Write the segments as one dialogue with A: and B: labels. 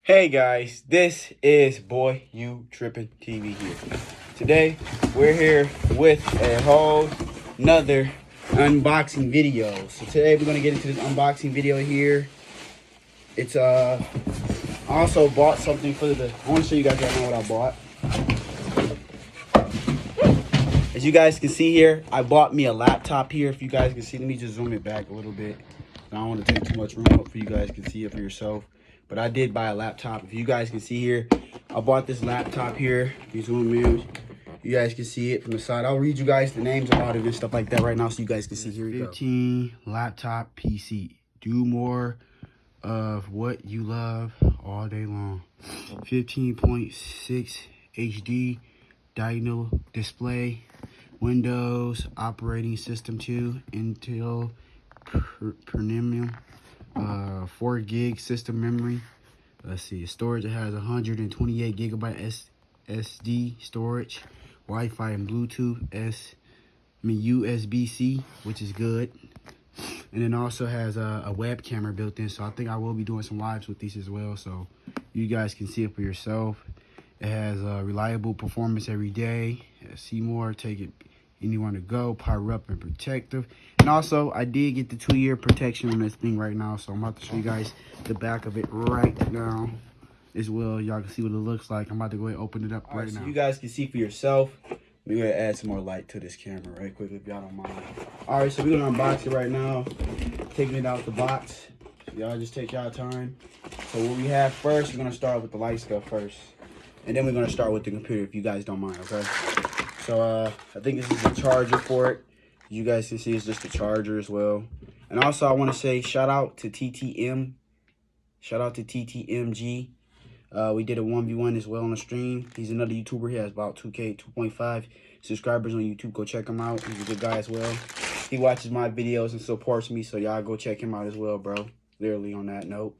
A: Hey guys, this is Boy You Trippin' TV here. Today we're here with a whole nother unboxing video. So today we're gonna get into this unboxing video here. It's I also bought something for I want to show you guys right now what I bought. As you guys can see here, I bought me a laptop here. If you guys can see, let me just zoom it back a little bit. I don't want to take too much room up for you guys can see it for yourself. But I did buy a laptop. If you guys can see here, I bought this laptop here. You zoom in, you guys can see it from the side. I'll read you guys the names of all of it and stuff like that right now so you guys can see. Here we go. 15 laptop PC. Do more of what you love all day long. 15.6 HD diagonal display. Windows operating system 2. Intel Premium. 4 gig system memory. Let's see, storage, it has 128 gigabyte SD storage, Wi-Fi and Bluetooth USB-C, which is good. And then also has a web camera built in, so I think I will be doing some lives with these as well, so you guys can see it for yourself. It has reliable performance every day. See more, take it anywhere to go, power up and protective. And also I did get the 2-year protection on this thing right now, so I'm about to show you guys the back of it right now as well. Y'all can see what it looks like. I'm about to go ahead and open it up right now. So you guys can see for yourself. We're gonna add some more light to this camera right quick if y'all don't mind. All right, so we're gonna unbox it right now, taking it out the box. Y'all just take y'all time. So what we have first, we're gonna start with the light stuff first, and then we're gonna start with the computer if you guys don't mind. Okay. So I think this is the charger for it. You guys can see it's just the charger as well. And also I want to say shout out to TTM. Shout out to TTMG. We did a 1v1 as well on the stream. He's another YouTuber. He has about 2.5 subscribers on YouTube. Go check him out. He's a good guy as well. He watches my videos and supports me, so y'all go check him out as well, bro. Literally on that note.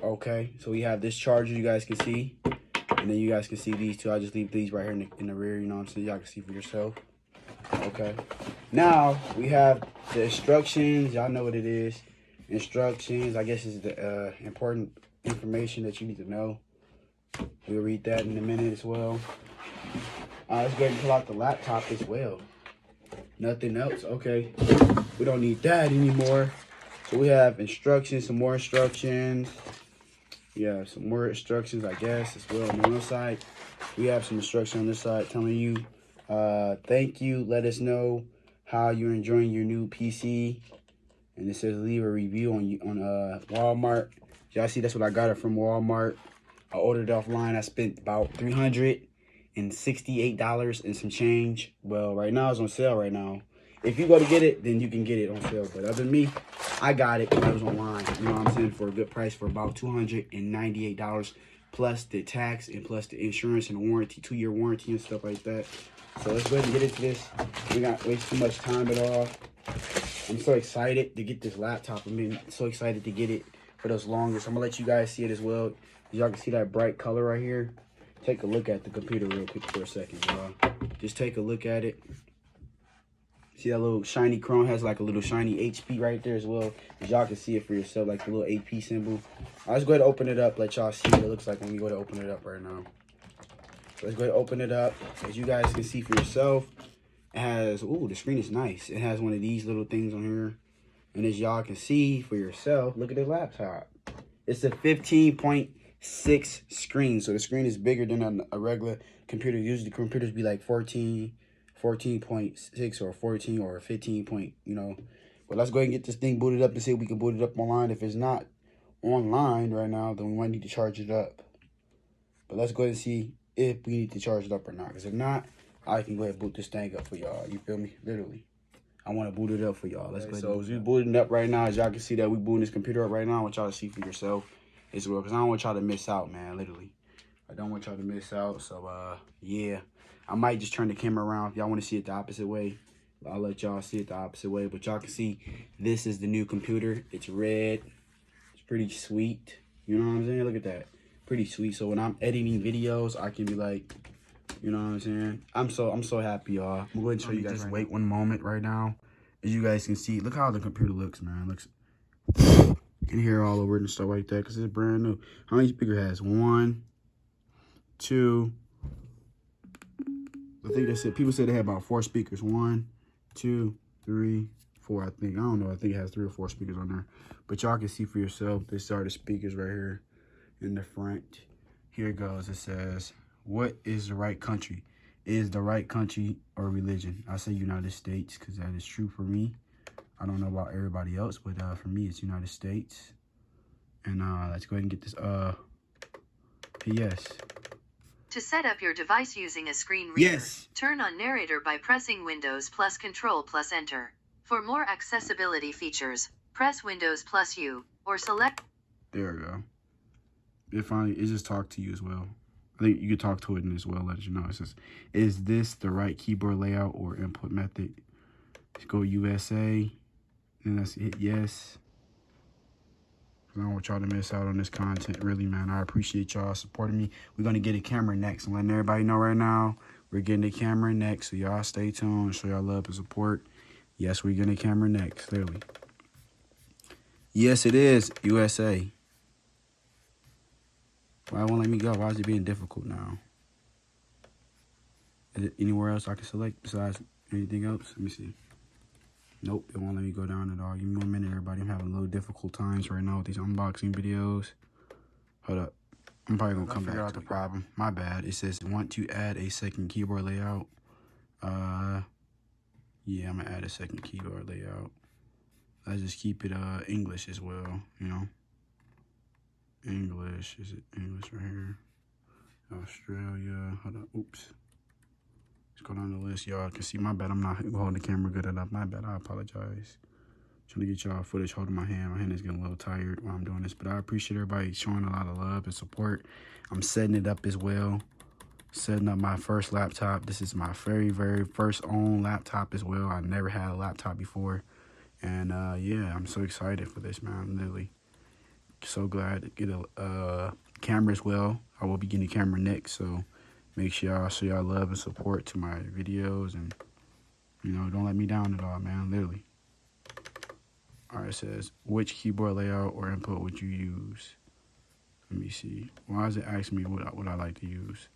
A: Okay, so we have this charger you guys can see. And then you guys can see these two. I just leave these right here in the rear, you know what I'm saying? Y'all can see for yourself. Okay. Now, we have the instructions. Y'all know what it is. Instructions, I guess, is the important information that you need to know. We'll read that in a minute as well. Let's go ahead and pull out the laptop as well. Nothing else. Okay. We don't need that anymore. So we have instructions, some more instructions. Yeah, some more instructions, I guess, as well. On the one side, we have some instructions on this side telling you, thank you, let us know how you're enjoying your new PC. And it says leave a review on Walmart. Y'all see, that's what I got it from Walmart. I ordered it offline. I spent about $368 and some change. Well, right now it's on sale right now. If you go to get it, then you can get it on sale. But other than me, I got it when I was online. You know what I'm saying? For a good price, for about $298 plus the tax and plus the insurance and warranty, 2-year warranty and stuff like that. So let's go ahead and get into this. We got waste too much time at all. I'm so excited to get this laptop. I'm so excited to get it for those longest. I'm gonna let you guys see it as well. Y'all can see that bright color right here. Take a look at the computer real quick for a second, y'all. Just take a look at it. See that little shiny chrome has like a little shiny HP right there as well. As y'all can see it for yourself, like the little AP symbol. Let's go ahead and open it up. Let y'all see what it looks like when we go to open it up right now. So let's go ahead and open it up. As you guys can see for yourself, it has, ooh, the screen is nice. It has one of these little things on here. And as y'all can see for yourself, look at the laptop. It's a 15.6 screen. So the screen is bigger than a regular computer. Usually computers be like 14.6 or 14 or 15 point, you know. But let's go ahead and get this thing booted up and see if we can boot it up online. If it's not online right now, then we might need to charge it up. But let's go ahead and see if we need to charge it up or not. Because if not, I can go ahead and boot this thing up for y'all. You feel me? Literally. I want to boot it up for y'all. Let's go ahead. So as we booting it up right now, as y'all can see that we booting this computer up right now, I want y'all to see for yourself as well. Because I don't want y'all to miss out, man. Literally. I don't want y'all to miss out. So, yeah. I might just turn the camera around if y'all want to see it the opposite way. I'll let y'all see it the opposite way. But y'all can see this is the new computer. It's red. It's pretty sweet. You know what I'm saying? Look at that. Pretty sweet. So when I'm editing videos, I can be like, you know what I'm saying? I'm so happy, y'all. I'm going to show you guys. Just wait one moment right now. As you guys can see, look how the computer looks, man. It looks can hear all over it and stuff like that because it's brand new. How many speakers has? 1, 2. I think they said, people said they had about 4 speakers. 1, 2, 3, 4. I think, I don't know. I think it has 3 or 4 speakers on there. But y'all can see for yourself. These are the speakers right here in the front. Here it goes. It says, what is the right country? Is the right country or religion? I say United States because that is true for me. I don't know about everybody else, but for me, it's United States. And let's go ahead and get this yes.
B: To set up your device using a screen reader,
A: Yes.
B: turn on narrator by pressing Windows plus Control plus Enter. For more accessibility features, press Windows plus U or select.
A: There we go. It just talked to you as well. I think you could talk to it and as well let you know. It says, is this the right keyboard layout or input method? Let's go USA. And let's hit yes. I don't want y'all to miss out on this content. Really, man, I appreciate y'all supporting me. We're going to get a camera next. I'm letting everybody know right now. We're getting a camera next. So y'all stay tuned and show y'all love and support. Yes, we're getting a camera next, clearly. Yes, it is USA. Why won't let me go? Why is it being difficult now? Is it anywhere else I can select besides anything else? Let me see. Nope, it won't let me go down at all. Give me 1 minute, everybody. I'm having a little difficult times right now with these unboxing videos. Hold up. I'm probably going to come back to the problem. My bad. It says, want to add a second keyboard layout? Yeah, I'm going to add a second keyboard layout. Let's just keep it English as well, you know. English. Is it English right here? Australia. Hold on. Oops. Let's go down the list. Y'all can see, my bad. I'm not holding the camera good enough. My bad. I apologize. Trying to get y'all footage holding my hand. My hand is getting a little tired while I'm doing this. But I appreciate everybody showing a lot of love and support. I'm setting it up as well. Setting up my first laptop. This is my very, very first own laptop as well. I never had a laptop before. And yeah, I'm so excited for this, man. I'm literally so glad to get a camera as well. I will be getting a camera next, so make sure y'all show y'all love and support to my videos, and you know, don't let me down at all, man. Literally. All right, it says, which keyboard layout or input would you use? Let me see. Why is it asking me what I like to use?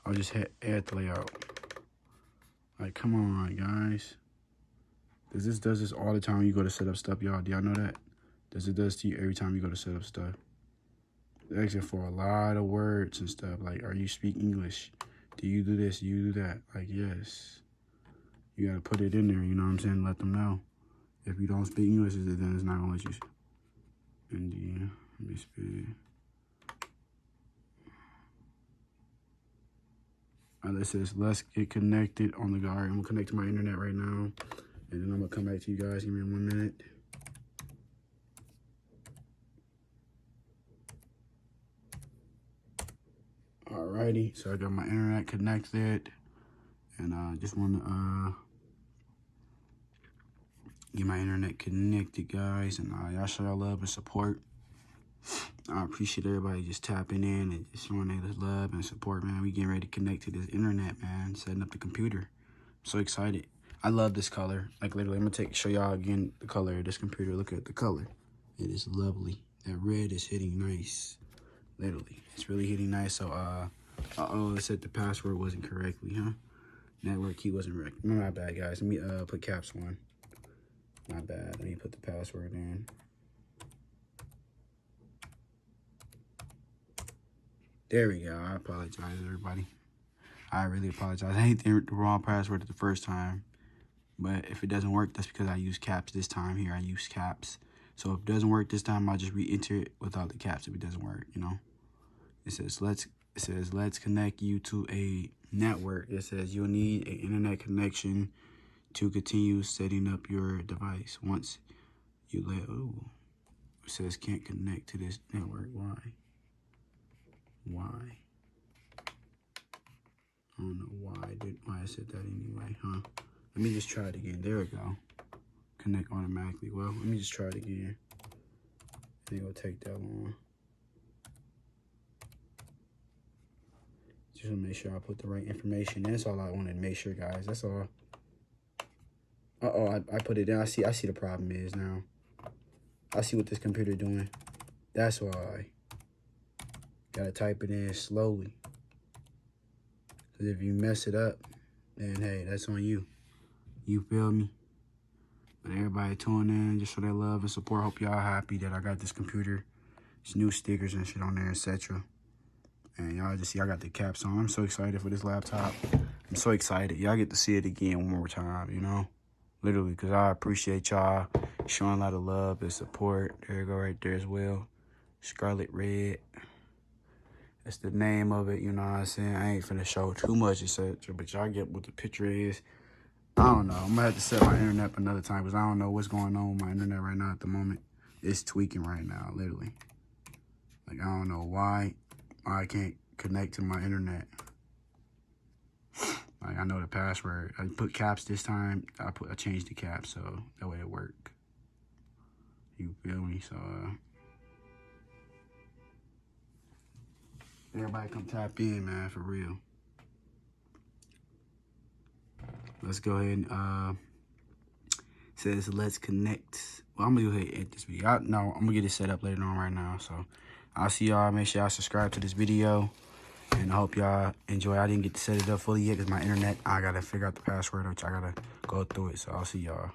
A: I'll just hit add the layout. Like, come on, guys. Does this all the time you go to set up stuff, y'all? Do y'all know that? Does to you every time you go to set up stuff? They're asking for a lot of words and stuff. Like, are you speak English? Do you do this? Do you do that? Like, yes. You got to put it in there, you know what I'm saying? Let them know. If you don't speak English, then it's not going to let you. India, let me speak. All right, it says, let's get connected on the guard. I'm going to connect to my internet right now. And then I'm going to come back to you guys. Give me 1 minute. Alrighty, so I got my internet connected. And I just want to get my internet connected, guys. And y'all show y'all love and support. I appreciate everybody just tapping in and just showing their love and support, man. We getting ready to connect to this internet, man. Setting up the computer. I'm so excited. I love this color. Like, literally, I'm going to show y'all again the color of this computer. Look at the color. It is lovely. That red is hitting nice. Literally. It's really hitting nice. So, uh-oh, it said the password wasn't correctly, huh? Network key wasn't right. My bad, guys. Let me put caps on. My bad. Let me put the password in. There we go. I apologize, everybody. I really apologize. I hate the wrong password the first time. But if it doesn't work, that's because I use caps this time. Here, I use caps. So if it doesn't work this time, I'll just re-enter it without the caps if it doesn't work, you know. It says, let's connect you to a network. It says you'll need an internet connection to continue setting up your device. Once you it says can't connect to this network. Why? I don't know why I said that anyway, huh? Let me just try it again. There we go. Connect automatically. Well, let me just try it again. It ain't gonna take that long. Just wanna make sure I put the right information. That's all I wanted to make sure, guys. That's all. Uh-oh, I put it down. I see the problem is now. I see what this computer doing. That's why. Gotta type it in slowly. Because if you mess it up, then hey, that's on you. You feel me? But everybody tuning in, just for their love and support. Hope y'all happy that I got this computer. There's new stickers and shit on there, etc. And y'all just see I got the caps on. I'm so excited for this laptop. I'm so excited. Y'all get to see it again one more time, you know? Literally, because I appreciate y'all showing a lot of love and support. There you go right there as well. Scarlet Red. That's the name of it, you know what I'm saying? I ain't finna show too much, etc. But y'all get what the picture is. I don't know. I'm gonna have to set my internet up another time because I don't know what's going on with my internet right now at the moment. It's tweaking right now, literally. Like, I don't know why I can't connect to my internet. Like, I know the password. I put caps this time. I changed the caps, so that way it work. You feel me? So, everybody come tap in, man, for real. Let's go ahead and, says, let's connect. Well, I'm gonna go ahead and end this video. I'm gonna get it set up later on right now. So, I'll see y'all. Make sure y'all subscribe to this video. And I hope y'all enjoy. I didn't get to set it up fully yet because my internet, I gotta figure out the password, which I gotta go through it. So, I'll see y'all.